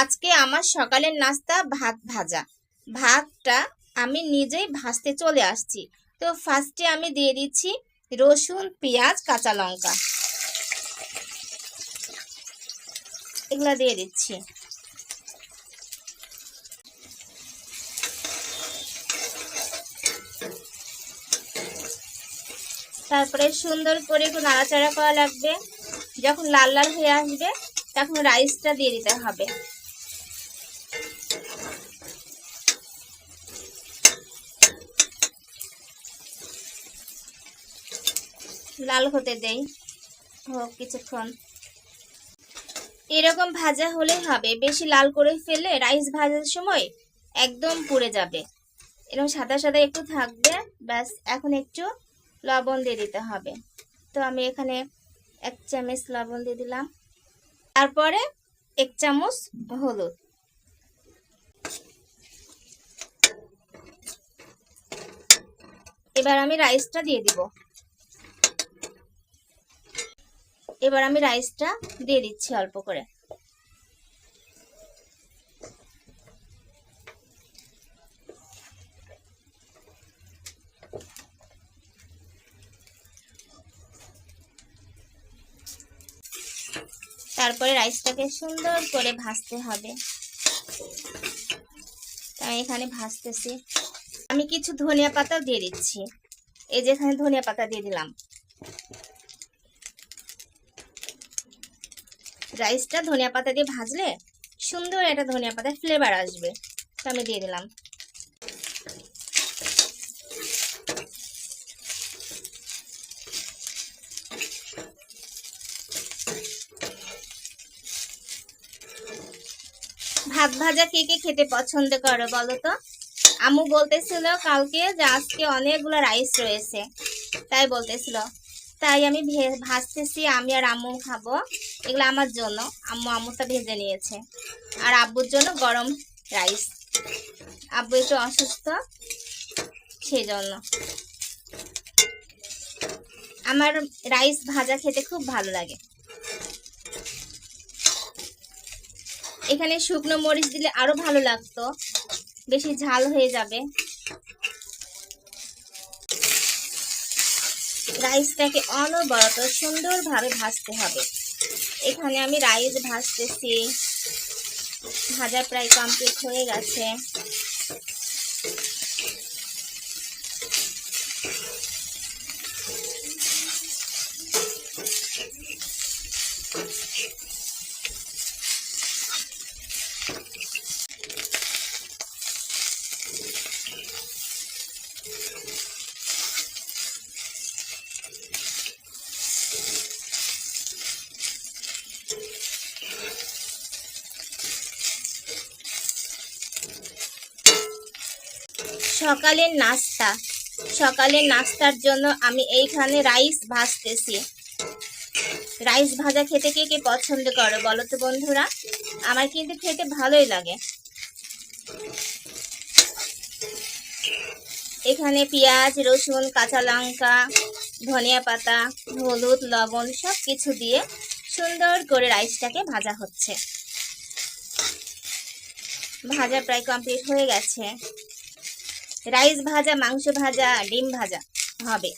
আজকে আমার সকালের নাস্তা ভাত ভাজা। ভাতটা আমি নিজেই ভাজতে চলে আসছি। তো ফার্স্টে আমি দিয়ে দিচ্ছি রসুন, পেঁয়াজ, কাঁচা লঙ্কা, এগুলা দিয়ে দিচ্ছি। তারপরে সুন্দর করে একটু নাড়াচাড়া করা লাগবে। যখন লাল লাল হয়ে আসবে তখন রাইসটা দিয়ে দিতে হবে। লাল হতে দেই, হোক কিছুক্ষণ। এরকম ভাজা হলেই হবে, বেশি লাল করে ফেললে রাইস ভাজার সময় একদম পুড়ে যাবে। এরকম সাদা সাদা একটু থাকবে, ব্যাস। এখন একটু লবণ দিয়ে দিতে হবে। তো আমি এখানে 1 চামচ লবণ দিয়ে দিলাম। তারপরে 1 চামচ হলুদ। এবার আমি রাইসটা দিয়ে দিব। এবার আমি রাইসটা দিয়ে দিচ্ছি অল্প করে। তারপরে রাইসটাকে সুন্দর করে ভাজতে হবে। আমি এখানে ভাজতেছি। আমি কিছু ধনিয়া পাতাও দিয়ে দিচ্ছি। এই যে এখানে ধনিয়া পাতা দিয়ে দিলাম। রাইসটা ধনিয়া পাতা দিয়ে ভাজলে সুন্দর একটা ধনিয়া পাতার ফ্লেভার আসবে। তো আমি দিয়ে দিলাম। ভাত ভাজা কে কে খেতে পছন্দ করো বলো তো? আম্মু বলতেছিল কালকে যে আজকে অনেকগুলো রাইস রয়েছে, তাই বলতেছিল। তাই আমি ভাজতেছি, আমি আর আম্মু খাবো। এগুলো আমার জন্য, আম্মুটা ভেজে নিয়েছে। আর আব্বুর জন্য গরম রাইস। আব্বু একটু অসুস্থ, সেই জন্য। আমার রাইস ভাজা খেতে খুব ভালো লাগে। এখানে শুকনো মরিচ দিলে আরো ভালো লাগতো, বেশি ঝাল হয়ে যাবে। রাইসটাকে অনবরত সুন্দরভাবে ভাজতে হবে। এখানে আমি রাইস ভাজতেছি, ভাজা প্রায় কমপ্লিট হয়ে গেছে। সকালের নাস্তার জন্য আমি এইখানে রাইস ভাজতেছি। রাইস ভাজা খেতে কে কে পছন্দ করো বলো তো বন্ধুরা? আমার কিন্তু খেতে ভালোই লাগে। এখানে পেঁয়াজ, রসুন, কাঁচা লঙ্কা, ধনিয়া পাতা, হলুদ, লবণ সব কিছু দিয়ে সুন্দর করে রাইসটাকে ভাজা হচ্ছে। ভাজা প্রায় কমপ্লিট হয়ে গেছে। রাইস ভাজা, মাংস ভাজা, ডিম ভাজা হবে।